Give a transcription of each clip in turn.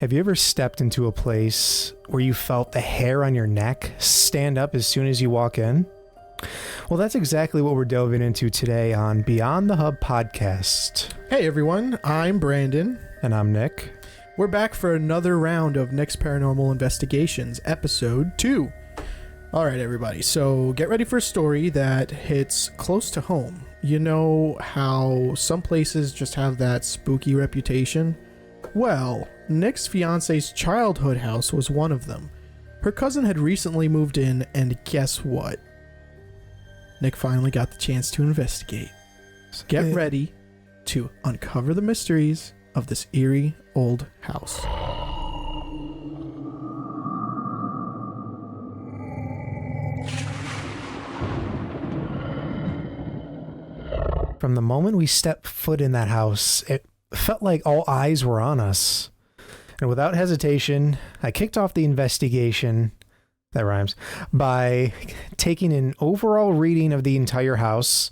Have you ever stepped into a place where you felt the hair on your neck stand up as soon as you walk in? Well, that's exactly what we're delving into today on Beyond the Hub podcast. Hey everyone, I'm Brandon. And I'm Nick. We're back for another round of Nick's Paranormal Investigations, episode 2. Alright everybody, so get ready for a story that hits close to home. You know how some places just have that spooky reputation? Well, Nick's fiance's childhood house was one of them. Her cousin had recently moved in, and guess what? Nick finally got the chance to investigate. Get ready to uncover the mysteries of this eerie old house. From the moment we stepped foot in that house, it felt like all eyes were on us. And without hesitation, I kicked off the investigation, that rhymes, by taking an overall reading of the entire house,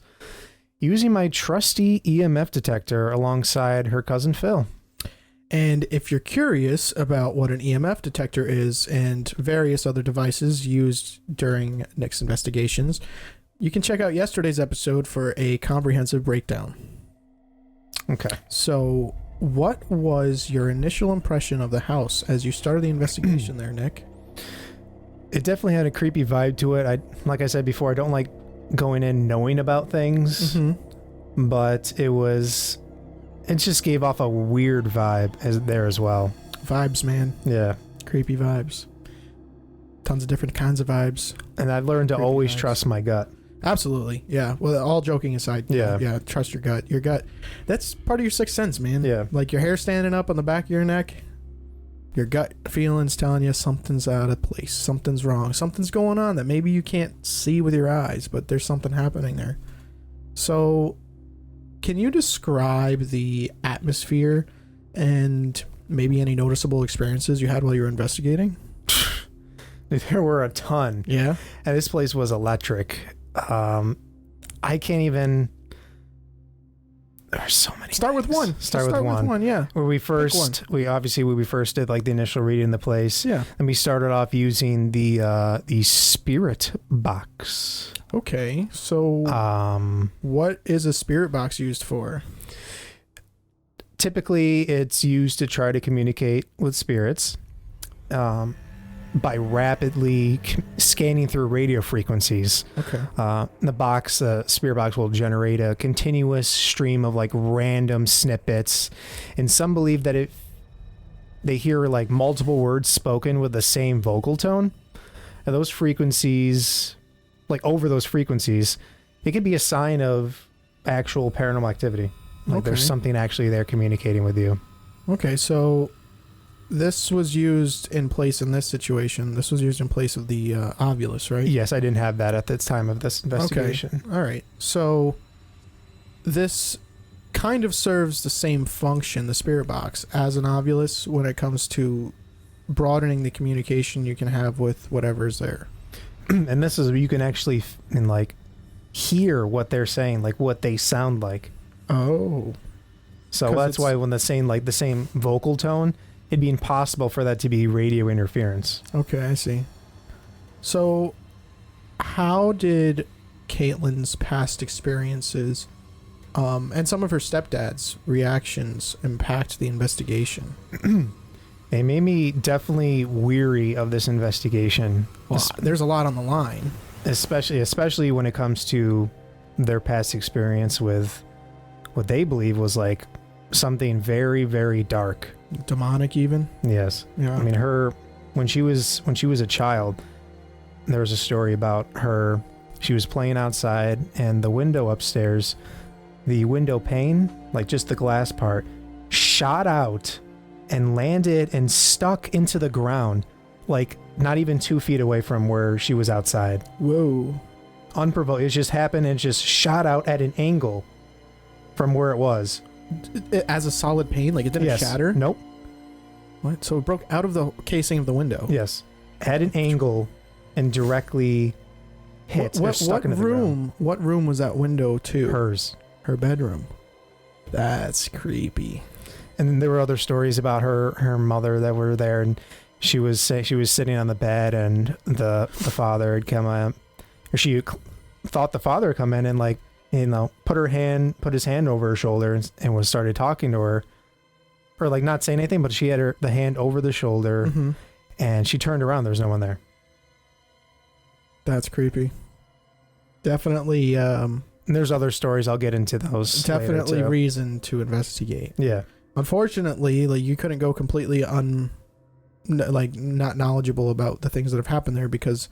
using my trusty EMF detector alongside her cousin Phil. And if you're curious about what an EMF detector is and various other devices used during Nick's investigations, you can check out yesterday's episode for a comprehensive breakdown. Okay. So, what was your initial impression of the house as you started the investigation there, Nick? It definitely had a creepy vibe to it. Like I said before, I don't like going in knowing about things, but it just gave off a weird vibe there as well. Vibes, man. Yeah. Creepy vibes. Tons of different kinds of vibes. And I've learned to always vibes. Trust my gut. Absolutely. Yeah. Well, all joking aside. Yeah. Trust your gut. Your gut. That's part of your sixth sense, man. Yeah. Like your hair standing up on the back of your neck. Your gut feelings telling you something's out of place. Something's wrong. Something's going on that maybe you can't see with your eyes, but there's something happening there. So, can you describe the atmosphere and maybe any noticeable experiences you had while you were investigating? There were a ton. Yeah. And this place was electric. I can't even. There's so many. Start with one. Start with one. Yeah. Where we first did like the initial reading of the place. Yeah. And we started off using the spirit box. Okay. So, what is a spirit box used for? Typically, it's used to try to communicate with spirits. By rapidly scanning through radio frequencies. Okay. The spirit box will generate a continuous stream of like random snippets, and some believe that they hear like multiple words spoken with the same vocal tone, and those frequencies, like over those frequencies, it could be a sign of actual paranormal activity. Like there's something actually there communicating with you. Okay, so this was used in place in this situation. This was used in place of the Ovulus, right? Yes, I didn't have that at the time of this investigation. Okay. All right. So this kind of serves the same function, the spirit box, as an Ovulus when it comes to broadening the communication you can have with whatever's there. And this is you can actually hear what they're saying, like what they sound like. Oh. So that's why when they're saying like the same vocal tone, it'd be impossible for that to be radio interference. Okay, I see. So, how did Caitlin's past experiences and some of her stepdad's reactions impact the investigation? They made me definitely weary of this investigation. Well, there's a lot on the line. Especially when it comes to their past experience with what they believe was like something very, very dark. Demonic even? Yes. Yeah. I mean, when she was a child, there was a story about her. She was playing outside and the window upstairs, the window pane, like just the glass part, shot out and landed and stuck into the ground, like not even 2 feet away from where she was outside. Whoa. Unprovoked. It just happened and just shot out at an angle from where it was. As a solid pane? Like it didn't shatter? Nope. What? So it broke out of the casing of the window? Yes. At an angle and directly hit. Stuck into the ground. What room was that window to? Hers. Her bedroom. That's creepy. And then there were other stories about her mother that were there, and she was sitting on the bed, and the father had come in, or she thought the father had come in and like, you know, put his hand over her shoulder and was started talking to her, or like not saying anything, but she had the hand over the shoulder, and she turned around. There was no one there. That's creepy. Definitely. And there's other stories. I'll get into those. Definitely later too. reason to investigate. Yeah. Unfortunately, like you couldn't go completely not knowledgeable about the things that have happened there because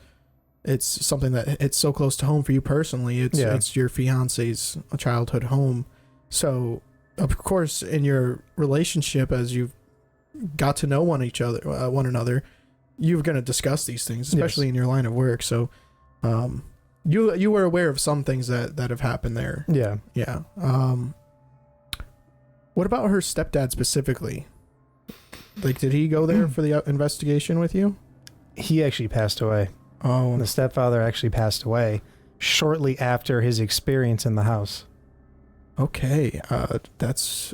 it's something that it's so close to home for you personally. It's your fiance's childhood home. So of course, in your relationship, as you've got to know one another, you're going to discuss these things, especially in your line of work. So, you were aware of some things that have happened there. Yeah. Yeah. What about her stepdad specifically? Like, did he go there for the investigation with you? He actually passed away. Oh. The stepfather actually passed away shortly after his experience in the house. Okay. That's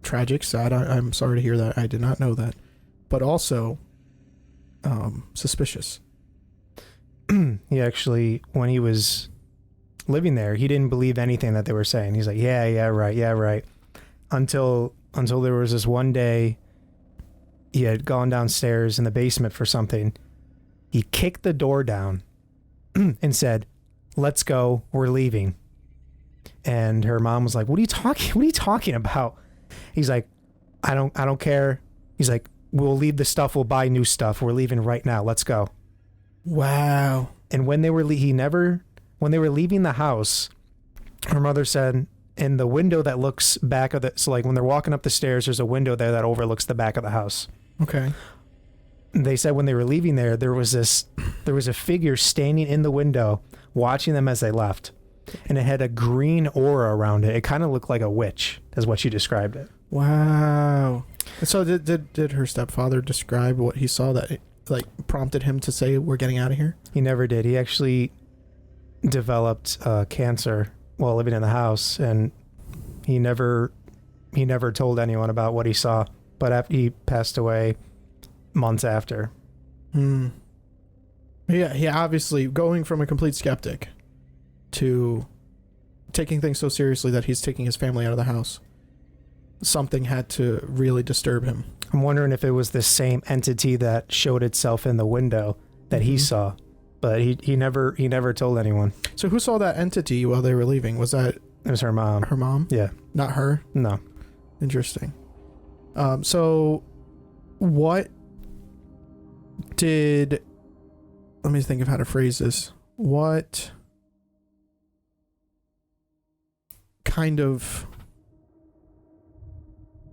tragic, sad. I'm sorry to hear that. I did not know that. But also, suspicious. He actually, when he was living there, he didn't believe anything that they were saying. He's like, yeah, right. Until there was this one day, he had gone downstairs in the basement for something. He kicked the door down and said, "Let's go, we're leaving." And her mom was like, What are you talking about? He's like, I don't care. He's like, "We'll leave the stuff, we'll buy new stuff. We're leaving right now. Let's go." Wow. And when they were when they were leaving the house, her mother said, in the window that looks back of so like when they're walking up the stairs, there's a window there that overlooks the back of the house. Okay. They said when they were leaving there was a figure standing in the window watching them as they left. And it had a green aura around it. It kind of looked like a witch, is what she described it. Wow. So did her stepfather describe what he saw that like prompted him to say, "We're getting out of here"? He never did. He actually developed cancer while living in the house, and he never told anyone about what he saw. But after he passed away months after. Yeah, he obviously going from a complete skeptic to taking things so seriously that he's taking his family out of the house. Something had to really disturb him. I'm wondering if it was the same entity that showed itself in the window that he saw, but he never told anyone. So who saw that entity while they were leaving? Was that... It was her mom. Her mom? Yeah. Not her? No. Interesting. So what did... Let me think of how to phrase this. What kind of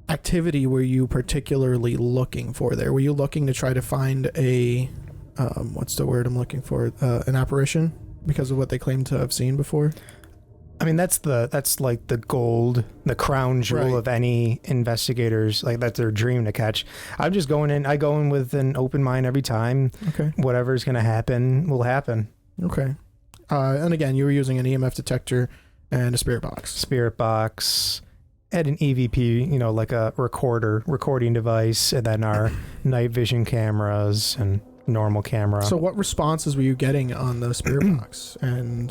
activity were you particularly looking for there? Were you looking to try to find a what's the word I'm looking for? An apparition because of what they claim to have seen before? I mean, that's like the crown jewel of any investigators. Like that's their dream to catch. I'm just going in. I go in with an open mind every time. Okay. Whatever's gonna happen will happen. Okay. And again, you were using an EMF detector and a spirit box. Had an EVP, like a recording device, and then our night vision cameras and normal camera. So what responses were you getting on the spirit box and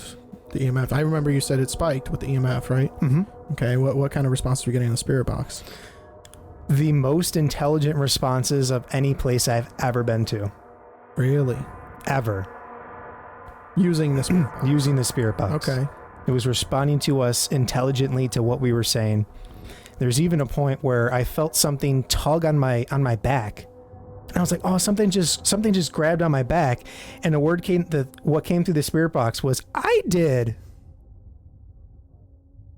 the EMF? I remember you said it spiked with the EMF, right? Mm-hmm. Okay, what kind of responses were you getting on the spirit box? The most intelligent responses of any place I've ever been to. Really? Ever. Using the spirit box? Using the spirit box. Okay. It was responding to us intelligently to what we were saying. There's even a point where I felt something tug on my back. And I was like, "Oh, something just grabbed on my back." And what came through the spirit box was, "I did."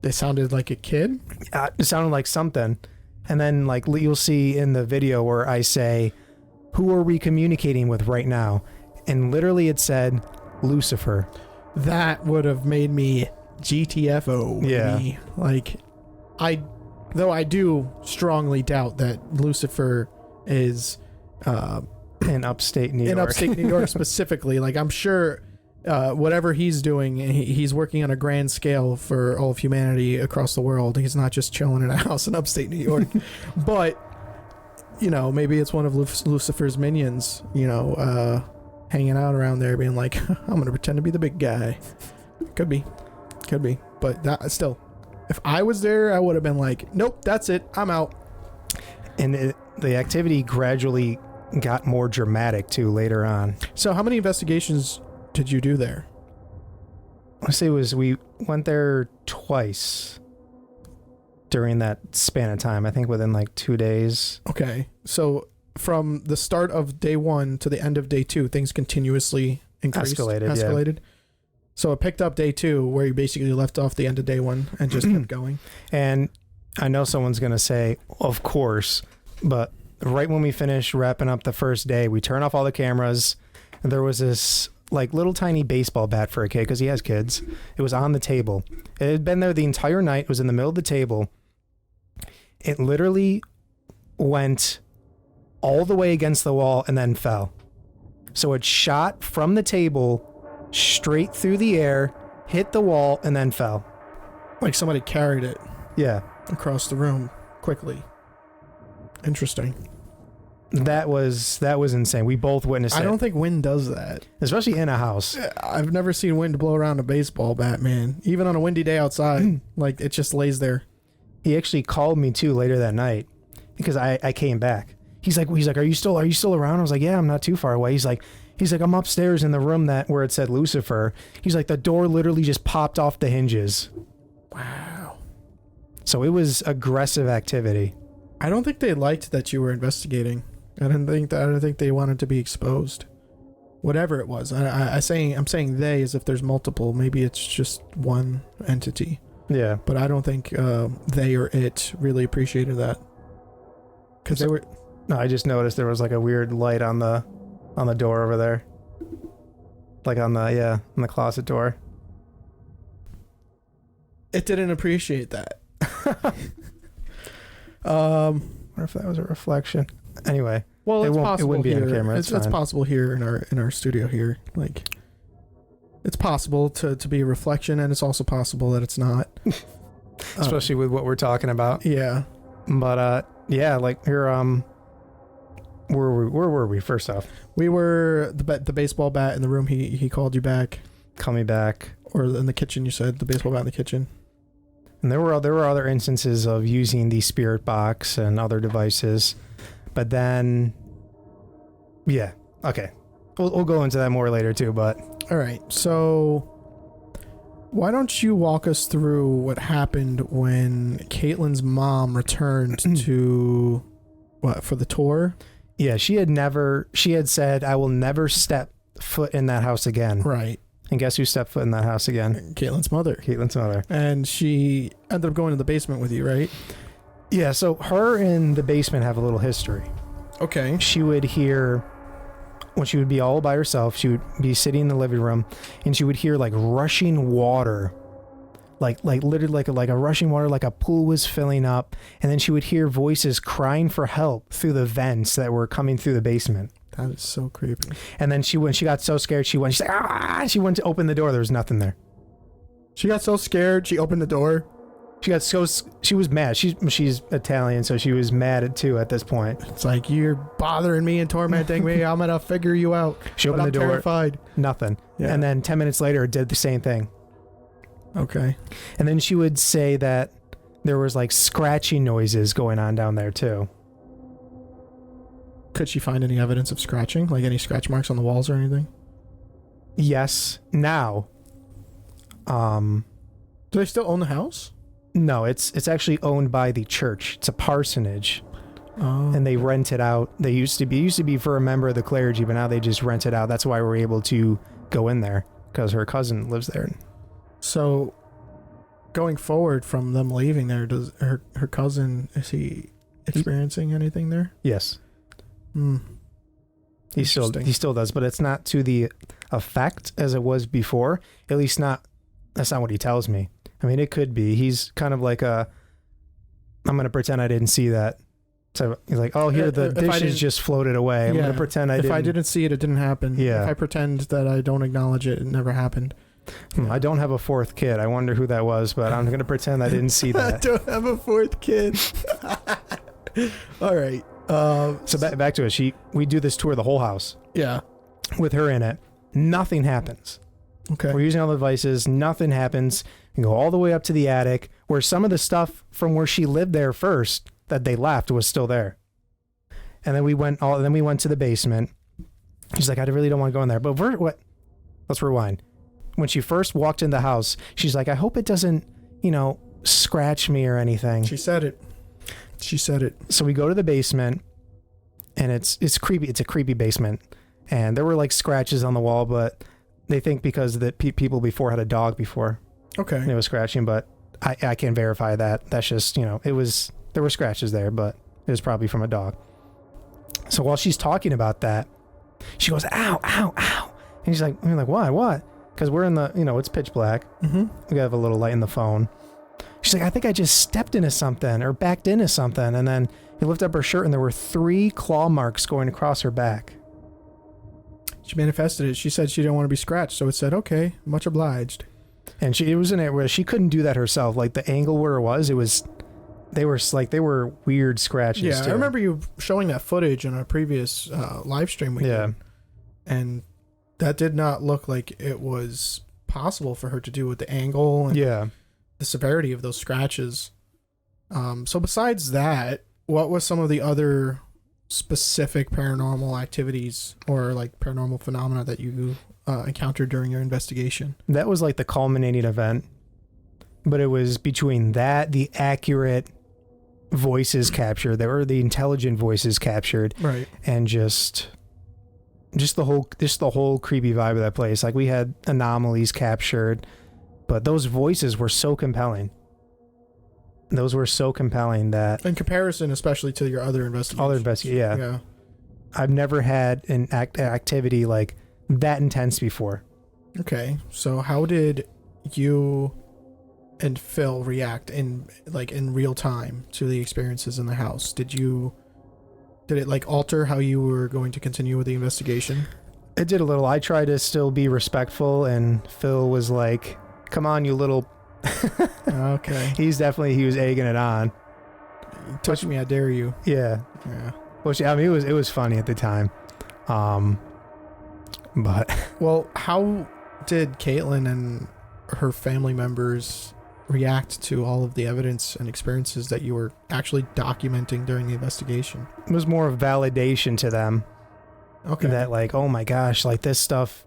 It sounded like a kid? It sounded like something. And then like you'll see in the video where I say, "Who are we communicating with right now?" And literally it said, "Lucifer." That would have made me GTFO. Yeah. Like, though I do strongly doubt that Lucifer is in upstate New York. In upstate New York specifically. Like, I'm sure whatever he's doing, he's working on a grand scale for all of humanity across the world. He's not just chilling in a house in upstate New York. But, maybe it's one of Lucifer's minions, hanging out around there being like, I'm going to pretend to be the big guy. Could be. But that still, if I was there, I would have been like, nope, that's it. I'm out. And the activity gradually got more dramatic too later on. So how many investigations did you do there? I say we went there twice during that span of time. I think within like 2 days. Okay. So from the start of day 1 to the end of day 2, things continuously increased. Escalated. Yeah. So it picked up day 2 where you basically left off the end of day 1 and just kept going. And I know someone's going to say, of course, but right when we finished wrapping up the first day, we turn off all the cameras. And there was this like little tiny baseball bat for a kid because he has kids. It was on the table. It had been there the entire night. It was in the middle of the table. It literally went all the way against the wall and then fell. So it shot from the table straight through the air, hit the wall, and then fell. Like somebody carried it. Yeah. Across the room quickly. Interesting. That was insane. We both witnessed it. I don't think wind does that. Especially in a house. I've never seen wind blow around a baseball bat, man. Even on a windy day outside. Like, it just lays there. He actually called me, too, later that night. Because I came back. He's like, are you still around? I was like, yeah, I'm not too far away. He's like, I'm upstairs in the room where it said Lucifer. He's like, the door literally just popped off the hinges. Wow. So it was aggressive activity. I don't think they liked that you were investigating. I don't think they wanted to be exposed. Whatever it was. I'm saying they as if there's multiple. Maybe it's just one entity. Yeah. But I don't think they or it really appreciated that. Because they were... No, I just noticed there was like a weird light on the door over there. Like on the closet door. It didn't appreciate that. What if that was a reflection? Anyway, well, it's possible. It wouldn't be here. on camera. It's possible here in our studio here. Like, it's possible to be a reflection, and it's also possible that it's not. Especially with what we're talking about. Yeah. But yeah, like here, where were we? First off, we were the baseball bat in the room. He called you back. Call me back. Or in the kitchen, you said the baseball bat in the kitchen. And there were other instances of using the spirit box and other devices, but then, yeah, okay, we'll go into that more later too. But all right, so why don't you walk us through what happened when Caitlin's mom returned to for the tour? Yeah, she had said, I will never step foot in that house again. Right. And guess who stepped foot in that house again? Caitlin's mother. And she ended up going to the basement with you, right? Yeah, so her and the basement have a little history. Okay. She would hear, when she would be all by herself, she would be sitting in the living room, and she would hear like rushing water. Like literally like a rushing water, like a pool was filling up. And then she would hear voices crying for help through the vents that were coming through the basement. That is so creepy. And then when she got so scared, she's like, ah! She went to open the door. There was nothing there. She got so scared, she opened the door. She was mad. She's Italian, so she was mad too at this point. It's like, you're bothering me and tormenting me. I'm going to figure you out. She opened the door. Terrified. Nothing. Yeah. And then 10 minutes later, it did the same thing. Okay. And then she would say that there was like scratching noises going on down there too. Could she find any evidence of scratching? Like any scratch marks on the walls or anything? Yes. Now. Do they still own the house? No, it's actually owned by the church. It's a parsonage. Oh. And they rent it out. They used to be for a member of the clergy, but now they just rent it out. That's why we're able to go in there, because her cousin lives there. So going forward from them leaving there, does her cousin, is he experiencing anything there? Yes. He still does, but it's not to the effect as it was before. At least that's not what he tells me. I mean, it could be. He's kind of like I'm going to pretend I didn't see that So he's like, oh, here the dishes just floated away. I'm gonna pretend if I didn't see it, it didn't happen. Yeah. If I pretend that I don't acknowledge it, it never happened. I don't have a fourth kid. I wonder who that was, but I'm gonna pretend I didn't see that. I don't have a fourth kid. All right. So back to it. We do this tour of the whole house. Yeah. With her in it. Nothing happens. Okay. We're using all the devices. Nothing happens. We go all the way up to the attic where some of the stuff from where she lived there first that they left was still there. And then we went to the basement. She's like, I really don't want to go in there. But let's rewind. When she first walked in the house, she's like, I hope it doesn't, scratch me or anything. She said it. So we go to the basement, and it's creepy. It's a creepy basement. And there were like scratches on the wall, but they think because the people before had a dog before. Okay. And it was scratching, but I can't verify that. That's just, there were scratches there, but it was probably from a dog. So while she's talking about that, she goes, ow, ow, ow. And she's like, why? What? Because we're in the, it's pitch black. Mm-hmm. We have a little light in the phone. She's like, I think I just stepped into something or backed into something. And then he lifted up her shirt and there were 3 claw marks going across her back. She manifested it. She said she didn't want to be scratched. So it said, okay, much obliged. And it was in it where she couldn't do that herself. Like the angle where it was, they were weird scratches. Yeah, too. I remember you showing that footage in a previous live stream we did. And that did not look like it was possible for her to do with the angle and the severity of those scratches. So besides that, what was some of the other specific paranormal activities or like paranormal phenomena that you encountered during your investigation? That was like the culminating event. But it was between that, the accurate voices captured, there were the intelligent voices captured, right, and just the whole creepy vibe of that place. Like we had anomalies captured, but those voices were so compelling. Those were so compelling that in comparison, especially to your other investigations. Yeah. I've never had an activity like that intense before. Okay, so how did you and Phil react in real time to the experiences in the house? Did it like alter how you were going to continue with the investigation? It did a little. I tried to still be respectful, and Phil was like, come on, you little... Okay. He was egging it on. Touch me, I dare you. Yeah. Which, I mean, it was funny at the time. But... Well, how did Caitlin and her family members react to all of the evidence and experiences that you were actually documenting during the investigation? It was more of validation to them. Okay. That like, oh my gosh, like this stuff,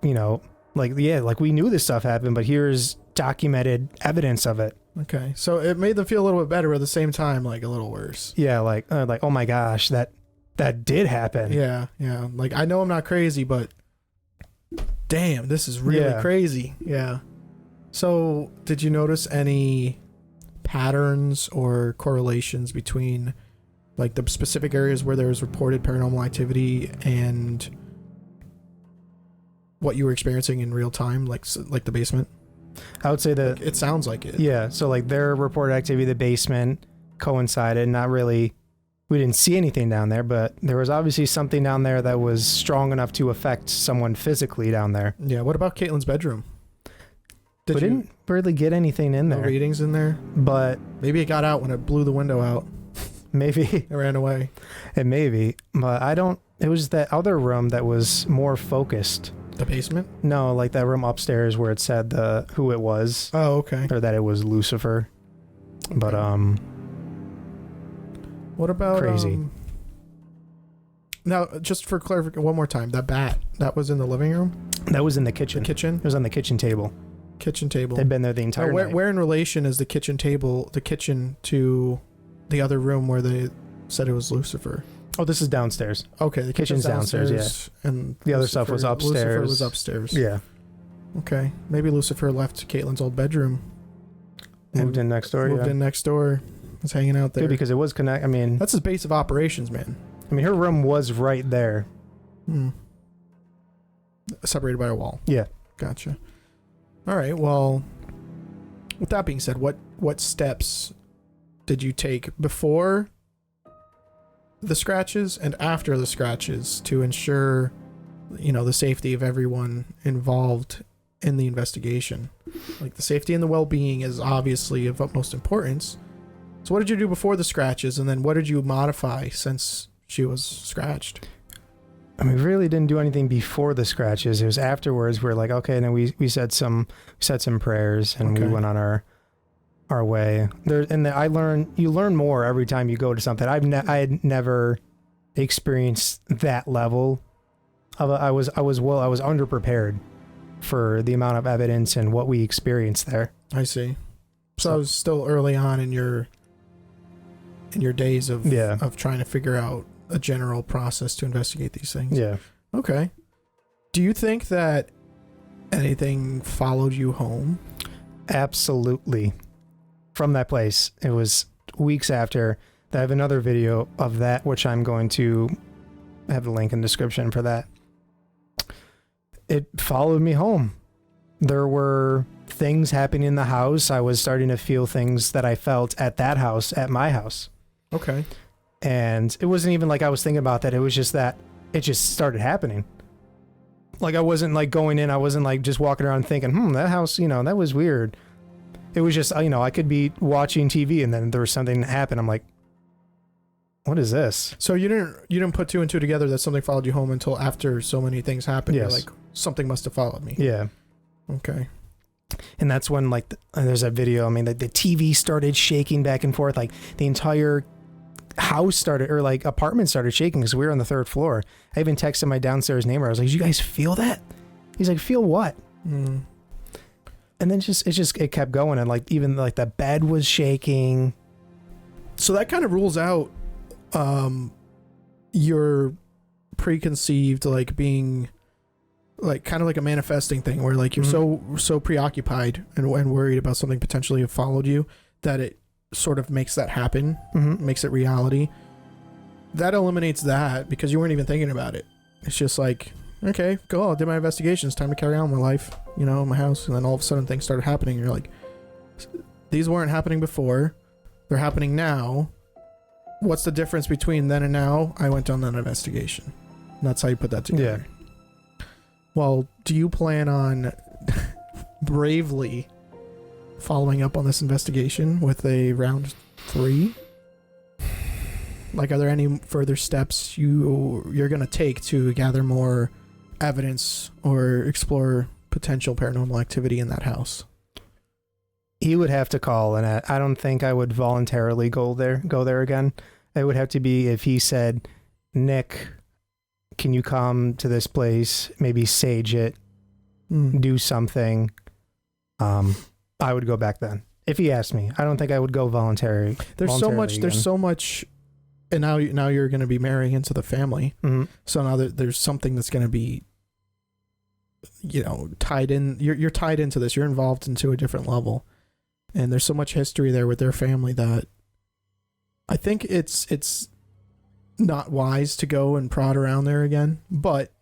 like we knew this stuff happened, but here's documented evidence of it. Okay. So it made them feel a little bit better, at the same time, like a little worse. Yeah, like oh my gosh, that did happen. Yeah. Like, I know I'm not crazy, but damn, this is really crazy. Yeah. So, did you notice any patterns or correlations between like the specific areas where there was reported paranormal activity and what you were experiencing in real time, like the basement? I would say that it sounds like it. Yeah, so like their reported activity in the basement coincided. Not really, we didn't see anything down there, but there was obviously something down there that was strong enough to affect someone physically down there. Yeah, what about Caitlin's bedroom? We didn't really get anything in there. No readings in there? But maybe it got out when it blew the window out. Maybe. It ran away. It maybe. But it was that other room that was more focused. The basement? No, like that room upstairs where it said who it was. Oh, okay. Or that it was Lucifer. Okay. But what about crazy? Now, just for clarification, one more time, that bat, that was in the living room? That was in the kitchen. The kitchen? It was on the kitchen table. Kitchen table. They'd been there the entire night. Where in relation is the kitchen to the other room where they said it was Lucifer? Oh, this is downstairs. Okay, the kitchen's downstairs. Yeah. And the other stuff was upstairs. Lucifer was upstairs. Yeah. Okay. Maybe Lucifer left Caitlin's old bedroom. Moved in next door. Moved in next door. Was hanging out there. Good, because it was I mean, that's his base of operations, man. I mean, her room was right there. Separated by a wall. Yeah. Gotcha. All right. Well, with that being said, what steps did you take before the scratches and after the scratches to ensure, the safety of everyone involved in the investigation. Like, the safety and the well-being is obviously of utmost importance. So what did you do before the scratches, and then what did you modify since she was scratched? I mean, we really didn't do anything before the scratches. It was afterwards. We're like, okay, and then we said some prayers, and we went on our way. You learn more every time you go to something. I had never experienced that level of I was underprepared for the amount of evidence and what we experienced there. I see. So I was still early on in your days of trying to figure out a general process to investigate these things. Yeah. Okay. Do you think that anything followed you home? Absolutely. From that place. It was weeks after. I have another video of that, which I'm going to have the link in the description for that. It followed me home. There were things happening in the house. I was starting to feel things that I felt at that house, at my house. Okay. And it wasn't even like I was thinking about that. It was just that it just started happening. Like, I wasn't like going in. I wasn't like just walking around thinking, that house, that was weird. It was just, I could be watching TV and then there was something that happened. I'm like, what is this? So you didn't put two and two together that something followed you home until after so many things happened. Yes. You're like, something must have followed me. Yeah. Okay. And that's when there's a video. I mean, the TV started shaking back and forth. Like, the entire house started, or like apartment started shaking because we were on the third floor. I even texted my downstairs neighbor. I was like, "You guys feel that?" He's like, "Feel what?" And then it kept going, and like even like the bed was shaking. So that kind of rules out your preconceived, like, being like kind of like a manifesting thing where like you're so preoccupied and worried about something potentially have followed you that it sort of makes that happen, makes it reality. That eliminates that because you weren't even thinking about it. It's just like, okay, go, I did my investigation, it's time to carry on my life, in my house. And then all of a sudden things started happening and you're like, these weren't happening before, they're happening now. What's the difference between then and now? I went on that investigation. And that's how you put that together. Yeah. Well, do you plan on bravely following up on this investigation with a round 3? Like, are there any further steps you're going to take to gather more evidence or explore potential paranormal activity in that house? He would have to call, and I don't think I would voluntarily go there again. It would have to be if he said, "Nick, can you come to this place, maybe sage it, do something." I would go back then. If he asked me, I don't think I would go voluntarily. There's so much, and now you're going to be marrying into the family. So now there's something that's going to be, tied in. You're tied into this. You're involved into a different level, and there's so much history there with their family that I think it's not wise to go and prod around there again. But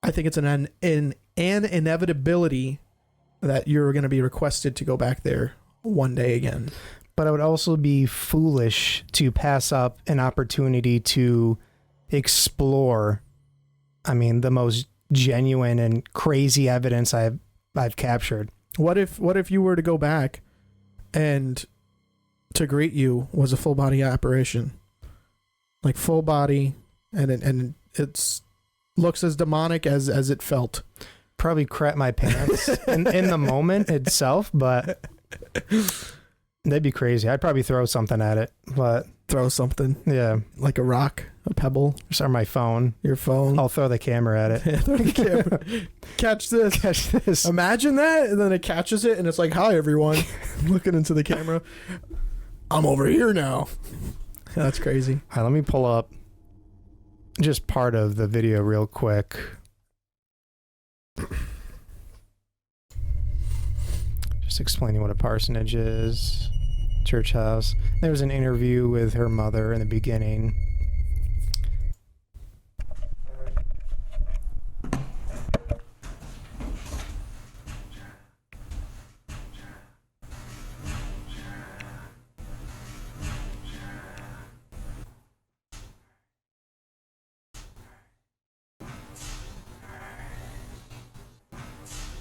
I think it's an inevitability that you're going to be requested to go back there one day again. But I would also be foolish to pass up an opportunity to explore, the most genuine and crazy evidence I've captured. What if you were to go back and to greet you was a full body apparition? Like, full body, and it's looks as demonic as it felt. Probably crap my pants in the moment itself, but that'd be crazy. I'd probably throw something at it, but throw something, like a rock, a pebble, or my phone. Your phone. I'll throw the camera at it. Throw the camera. Catch this. Imagine that, and then it catches it, and it's like, "Hi, everyone." Looking into the camera. I'm over here now. That's crazy. All right, let me pull up just part of the video real quick. Just explaining what a parsonage is, church house. There was an interview with her mother in the beginning.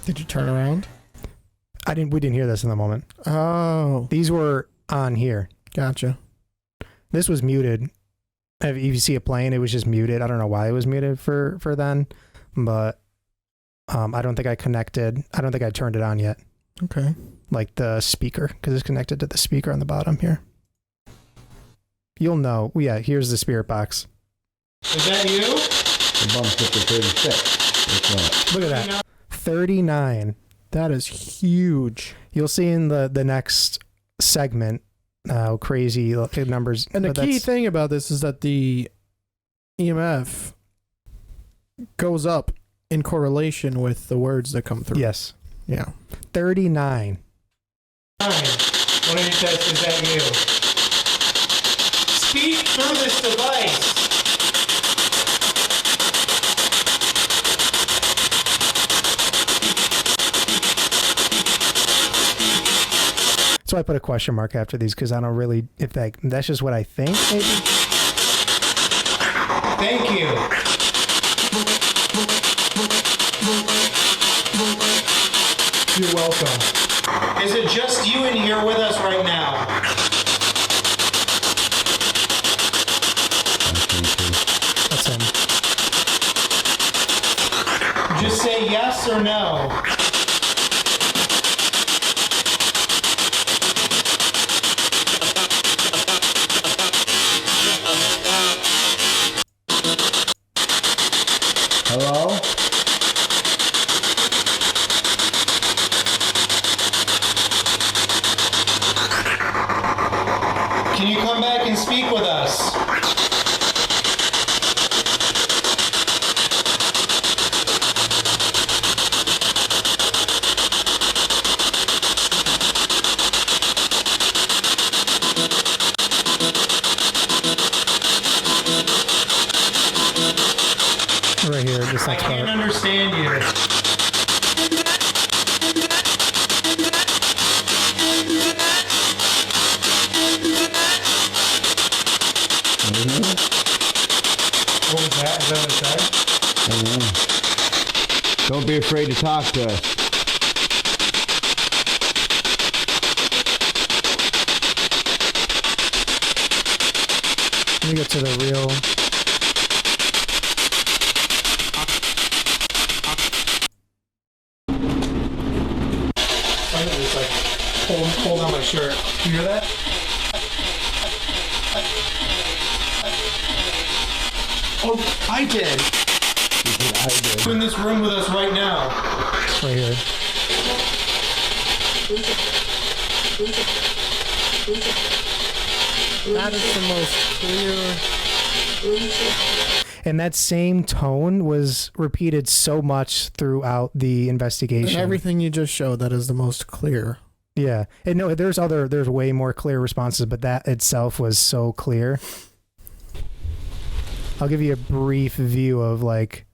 Did you turn around? We didn't hear this in the moment. Oh. These were on here. Gotcha. This was muted. If you see it playing, it was just muted. I don't know why it was muted for then, but I don't think I connected. I don't think I turned it on yet. Okay. Like the speaker, because it's connected to the speaker on the bottom here. You'll know. Yeah, here's the spirit box. Is that you? The bump's up to 36. Look at that. 39. That is huge. You'll see in the next segment how crazy numbers. And the key thing about this is that the EMF goes up in correlation with the words that come through. Yes. Yeah. 39. What do you test? Is that you? Speak through this device. So I put a question mark after these because I don't really, if that's just what I think, maybe. Thank you. You're welcome. Is it just you in here with us right now? That's him. Just say yes or no. Hello? Can you come back and speak with us? Right here, this I next can't part. understand you. What was that? Is that what it said? Don't be afraid to talk to us. Let me get to the real. Finally, it's like pull down my shirt. You hear that? Oh, I did. In this room with us right now. Right here. That is the most clear. And that same tone was repeated so much throughout the investigation. And everything you just showed, that is the most clear. Yeah. And no, there's way more clear responses, but that itself was so clear. I'll give you a brief view of like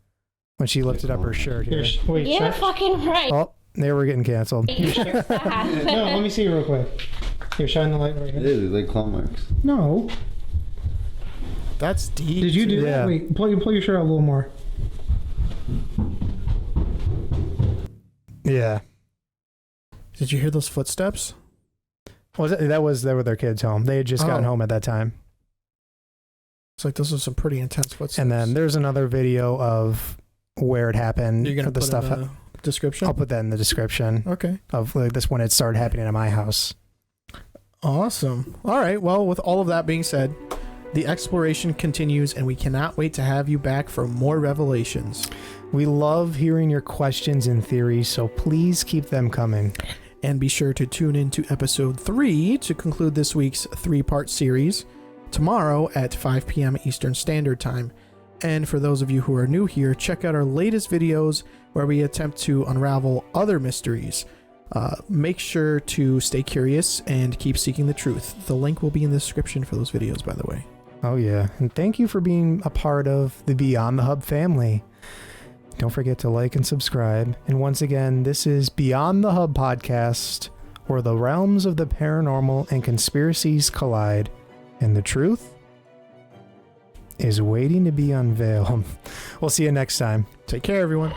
when she lifted up her shirt here. Wait, Yeah, fucking right. Oh, there we're getting canceled. No, let me see it real quick. Here, shine the light right It here. is, like claw marks. No. That's deep. Did you do Yeah. that? Wait, pull your shirt out a little more. Yeah. Did you hear those footsteps? They were their kids' home. They had just gotten Oh. home at that time. It's like those are some pretty intense footsteps. And then there's another video of where it happened. You're gonna the put stuff. in the description? I'll put that in the description Okay. of like this when it started happening at my house. Awesome. All right. Well, with all of that being said, the exploration continues, and we cannot wait to have you back for more revelations. We love hearing your questions and theories, so please keep them coming. And be sure to tune in to episode 3 to conclude this week's 3-part series tomorrow at 5 p.m. Eastern Standard Time. And for those of you who are new here, check out our latest videos where we attempt to unravel other mysteries. Make sure to stay curious and keep seeking the truth. The link will be in the description for those videos, by the way. Oh yeah, and thank you for being a part of the Beyond the Hub family. Don't forget to like and subscribe. And once again, this is Beyond the Hub podcast, where the realms of the paranormal and conspiracies collide, and the truth is waiting to be unveiled. We'll see you next time. Take care, everyone.